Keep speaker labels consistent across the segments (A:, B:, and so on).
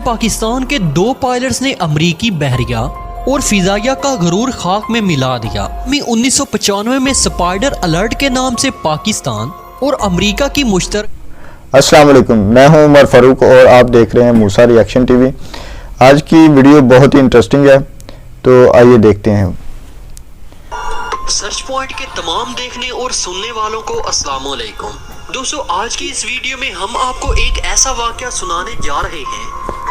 A: پاکستان کے 2 پائلٹس نے امریکی بحریہ اور فضائیہ کا غرور خاک میں ملا دیا۔ 1995 میں سپائڈر الرٹ کے نام سے پاکستان اور امریکہ کی مشترکہ
B: السلام علیکم، میں ہوں عمر فاروق اور آپ دیکھ رہے ہیں موسیٰ ریئیکشن ٹی وی۔ آج کی ویڈیو بہت ہی انٹرسٹنگ ہے، تو آئیے دیکھتے ہیں۔
A: سرچ پوائنٹ کے تمام دیکھنے اور سننے والوں کو السلام علیکم۔ دوستو، آج کی اس ویڈیو میں ہم آپ کو ایک ایسا واقعہ سنانے جا رہے ہیں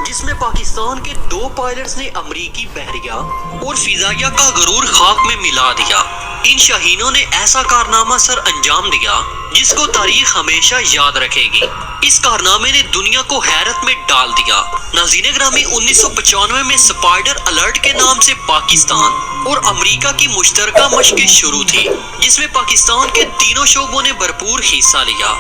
A: جس میں پاکستان کے 2 پائلٹس نے امریکی بحریہ اور فضائیہ کا غرور خاک میں ملا دیا۔ ان شاہینوں نے ایسا کارنامہ سر انجام دیا جس کو تاریخ ہمیشہ یاد رکھے گی۔ اس کارنامے نے دنیا کو حیرت میں ڈال دیا۔ ناظرین گرامی، 1995 میں سپائڈر الرٹ کے نام سے پاکستان اور امریکہ کی مشترکہ مشقیں شروع تھی، جس میں پاکستان کے تینوں شعبوں نے بھرپور حصہ لیا۔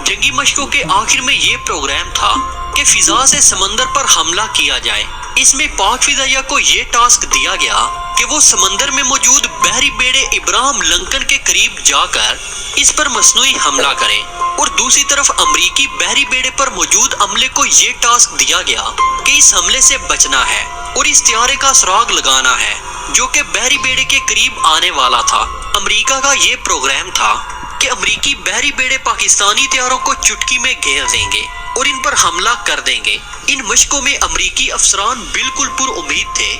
A: جنگی مشقوں کے آخر میں یہ پروگرام تھا کہ فضا سے سمندر پر حملہ کیا جائے۔ اس میں پاک فضائیہ کو یہ ٹاسک دیا گیا کہ وہ سمندر میں موجود بحری بیڑے ابراہم لنکن کے قریب جا کر اس پر مصنوعی حملہ کریں، اور دوسری طرف امریکی بحری بیڑے پر موجود عملے کو یہ ٹاسک دیا گیا کہ اس حملے سے بچنا ہے اور اس طیارے کا سراغ لگانا ہے جو کہ بحری بیڑے کے قریب آنے والا تھا۔ امریکہ کا یہ پروگرام تھا کہ امریکی بحری بیڑے پاکستانی طیاروں کو چٹکی میں گھیر دیں گے اور ان پر حملہ کر دیں گے۔ ان مشقوں میں امریکی افسران بالکل پر امید تھے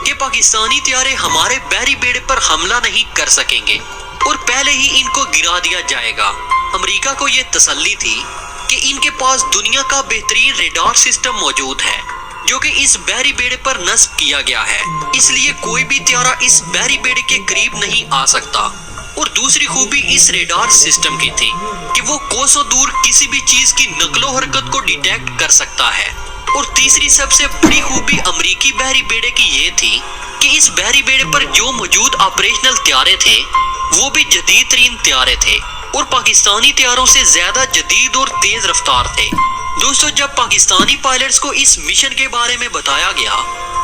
A: کہ پاکستانی طیارے ہمارے بحری بیڑے پر حملہ نہیں کر سکیں گے اور پہلے ہی ان کو گرا دیا جائے گا۔ امریکہ کو یہ تسلی تھی کہ ان کے پاس دنیا کا بہترین ریڈار سسٹم موجود ہے جو کہ اس بحری بیڑے پر نصب کیا گیا ہے، اس لیے کوئی بھی طیارہ اس بحری بیڑے کے قریب نہیں آ سکتا۔ اور دوسری خوبی اس ریڈار سسٹم کی تھی کہ وہ کوسوں دور کسی بھی چیز کی نقل و حرکت کو ڈیٹیکٹ کر سکتا ہے۔ اور تیسری سب سے بڑی خوبی امریکی بحری بیڑے کی یہ تھی کہ اس بحری بیڑے پر جو موجود آپریشنل طیارے تھے وہ بھی جدید ترین طیارے تھے اور پاکستانی طیاروں سے زیادہ جدید اور تیز رفتار تھے۔ دوستو، جب پاکستانی پائلٹس کو اس مشن کے بارے میں بتایا گیا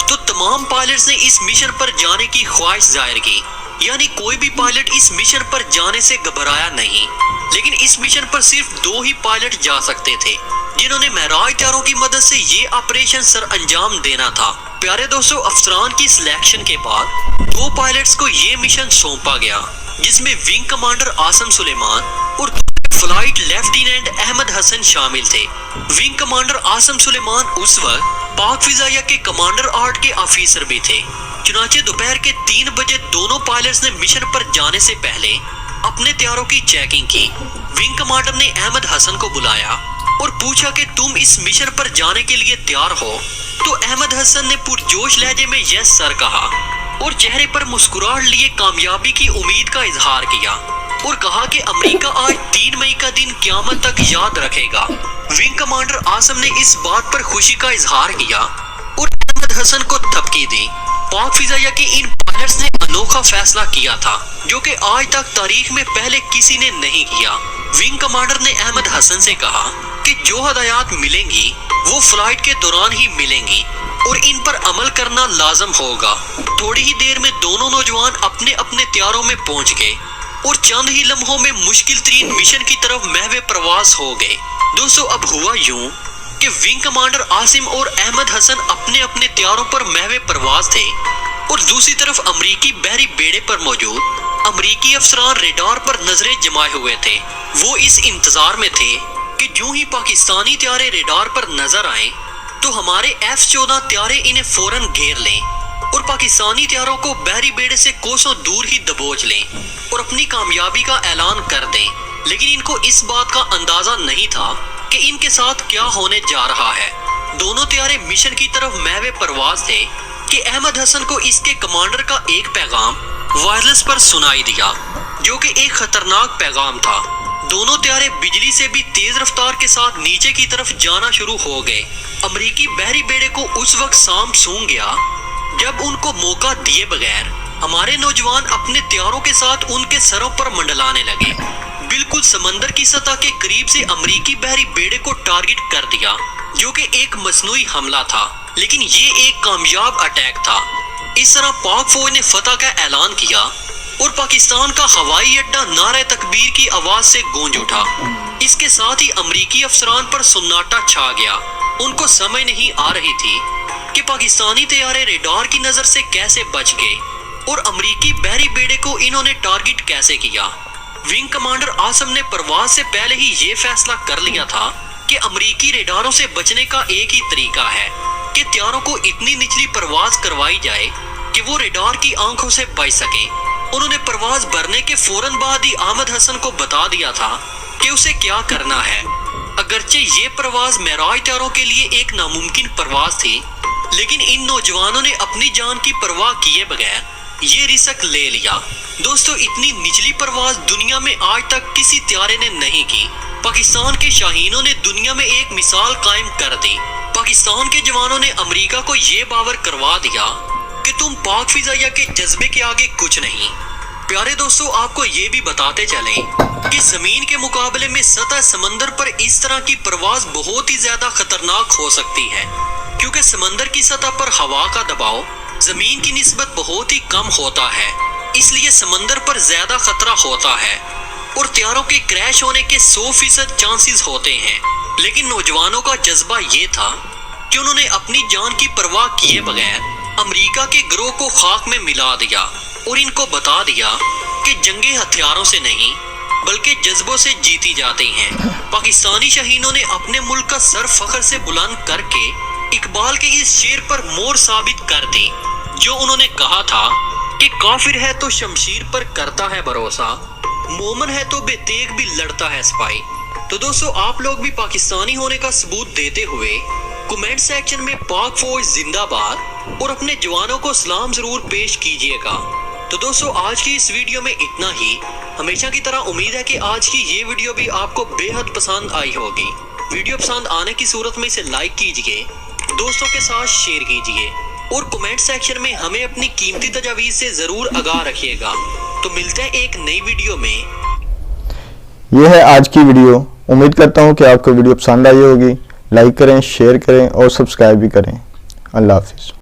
A: تو تمام پائلٹس نے اس مشن پر جانے کی خواہش ظاہر کی، یعنی کوئی بھی پائلٹ اس مشن پر جانے سے گھبرایا نہیں۔ لیکن اس مشن پر صرف 2 ہی پائلٹ جا سکتے تھے جنہوں نے معراج طیاروں کی مدد سے یہ آپریشن سر انجام دینا تھا۔ پیارے دوستو، افسران کی سلیکشن کے بعد 2 پائلٹس کو یہ مشن سونپا گیا جس میں ونگ کمانڈر عاصم سلیمان اور فلائٹ لیفٹیننٹ احمد حسن شامل تھے۔ ونگ کمانڈر عاصم سلیمان اس وقت پاک فضائیہ کے کمانڈر آرٹ کے آفیسر بھی تھے۔ چنانچہ دوپہر کے 3 بجے دونوں پائلٹس نے مشن پر جانے سے پہلے اپنے طیاروں کی چیکنگ کی۔ ونگ کمانڈر نے احمد حسن کو بلایا اور پوچھا کہ تم اس مشن پر جانے کے لیے تیار ہو؟ تو احمد حسن نے پرجوش لہجے میں یس سر کہا اور چہرے پر مسکراہٹ لیے کامیابی کی امید کا اظہار کیا اور کہا کہ امریکہ آج 3 مئی کا دن قیامت تک یاد رکھے گا۔ ونگ کمانڈر عاصم نے اس بات پر خوشی کا اظہار کیا اور احمد حسن کو تھپکی دی۔ پاک فضائیہ کے ان پائلٹس نے انوکھا فیصلہ کیا تھا جو کہ آج تک تاریخ میں پہلے کسی نے نہیں کیا۔ ونگ کمانڈر نے احمد حسن سے کہا کہ جو ہدایات ملیں گی وہ فلائٹ کے دوران ہی ملیں گی اور ان پر عمل کرنا لازم ہوگا۔ تھوڑی ہی دیر میں دونوں نوجوان اپنے اپنے طیاروں میں پہنچ گئے اور چند ہی لمحوں میں مشکل ترین مشن کی طرف محو پرواز ہو گئے۔ دوستو، اب ہوا یوں کہ ونگ کمانڈر عاصم اور احمد حسن اپنے اپنے طیاروں پر محو پرواز تھے اور دوسری طرف امریکی بحری بیڑے پر موجود امریکی افسران ریڈار پر نظریں جمائے ہوئے تھے۔ وہ اس انتظار میں تھے کہ جو ہی پاکستانی طیارے ریڈار پر نظر آئیں تو ہمارے F-14 طیارے انہیں فوراً گھیر لیں اور پاکستانی طیاروں کو بحری بیڑے سے کوسوں دور ہی دبوچ لیں اور اپنی کامیابی کا اعلان کر دیں۔ لیکن ان کو اس بات کا اندازہ نہیں تھا کہ ان کے ساتھ کیا ہونے جا رہا ہے۔ دونوں طیارے مشن کی طرف محو پرواز تھے کہ احمد حسن کو اس کے کمانڈر کا ایک پیغام وائرلیس پر سنائی دیا جو کہ ایک خطرناک پیغام تھا۔ دونوں طیارے بجلی سے بھی تیز رفتار کے ساتھ نیچے کی طرف جانا شروع ہو گئے۔ امریکی بحری بیڑے کو اس وقت سانپ سونگ گیا جب ان کو موقع دیے بغیر ہمارے نوجوان اپنے طیاروں کے ساتھ ان کے سروں پر منڈلانے لگے۔ بالکل سمندر کی سطح کے قریب سے امریکی بحری بیڑے کو ٹارگٹ کر دیا جو کہ ایک مصنوعی حملہ تھا، لیکن یہ ایک کامیاب اٹیک تھا۔ اس طرح پاک فوج نے فتح کا اعلان کیا اور پاکستان کا ہوائی اڈہ نعرہ تکبیر کی آواز سے گونج اٹھا۔ اس کے ساتھ ہی امریکی افسران پر سناٹا چھا گیا۔ ان کو سمجھ نہیں آ رہی تھی کہ پاکستانی طیارے ریڈار کی نظر سے کیسے بچ گئے اور امریکی بحری بیڑے کو انہوں نے ٹارگٹ کیسے کیا۔ ونگ کمانڈر عاصم نے پرواز سے پہلے ہی یہ فیصلہ کر لیا تھا کہ امریکی ریڈاروں سے بچنے کا ایک ہی طریقہ ہے کہ طیاروں کو اتنی نچلی پرواز کروائی جائے کہ وہ ریڈار کی آنکھوں سے بچ سکیں۔ انہوں نے پرواز بھرنے کے فوراً بعد ہی احمد حسن کو بتا دیا تھا کہ اسے کیا کرنا ہے۔ اگرچہ یہ پرواز معراج طیاروں کے لیے ایک ناممکن پرواز تھی، لیکن ان نوجوانوں نے اپنی جان کی پرواہ کیے بغیر یہ رسک لے لیا۔ دوستو، اتنی نچلی پرواز دنیا میں آج تک کسی طیارے نے نہیں کی۔ پاکستان کے شاہینوں نے دنیا میں ایک مثال قائم کر دی۔ پاکستان کے جوانوں نے امریکہ کو یہ باور کروا دیا کہ تم پاک فضائیہ کے جذبے کے آگے کچھ نہیں۔ پیارے دوستو، آپ کو یہ بھی بتاتے چلیں کہ زمین کے مقابلے میں سطح سمندر پر اس طرح کی پرواز بہت ہی زیادہ خطرناک ہو سکتی ہے، کیونکہ سمندر کی سطح پر ہوا کا دباؤ زمین کی نسبت بہت ہی کم ہوتا ہے، اس لیے سمندر پر زیادہ خطرہ ہوتا ہے اور طیاروں کے کریش ہونے کے 100% چانسز ہوتے ہیں۔ لیکن نوجوانوں کا جذبہ یہ تھا کہ انہوں نے اپنی جان کی پرواہ کیے بغیر امریکہ کے گروہ کو خاک میں ملا دیا اور ان کو بتا دیا کہ جنگیں ہتھیاروں سے نہیں بلکہ جذبوں سے جیتی جاتی ہیں۔ پاکستانی شہینوں نے اپنے ملک کا سر فخر سے بلند کر کے اقبال کے اس شعر پر مور ثابت کر دی جو انہوں نے کہا تھا کہ کافر ہے تو شمشیر پر کرتا ہے بھروسہ، مومن ہے تو بے تیغ بھی لڑتا ہے سپاہی۔ تو دوستو، آپ لوگ بھی پاکستانی ہونے کا ثبوت دیتے ہوئے کمنٹ سیکشن میں پاک فوج زندہ باد اور اپنے جوانوں کو سلام ضرور پیش کیجئے گا۔ تو دوستو، آج کی اس ویڈیو میں اتنا ہی۔ ہمیشہ کی طرح امید ہے کہ آج کی یہ ویڈیو بھی آپ کو بے حد پسند آئی ہوگی۔ ویڈیو پسند آنے کی صورت میں اسے لائک کیجئے، دوستوں کے ساتھ شیئر کیجئے اور کمنٹ سیکشن میں ہمیں اپنی قیمتی تجاویز سے ضرور آگاہ رکھیے گا۔ تو ملتے ہیں ایک نئی ویڈیو میں۔
B: یہ ہے آج کی ویڈیو۔ امید کرتا ہوں کہ آپ کو ویڈیو پسند آئی ہوگی۔ لائک کریں، شیئر کریں اور سبسکرائب بھی کریں۔ اللہ حافظ۔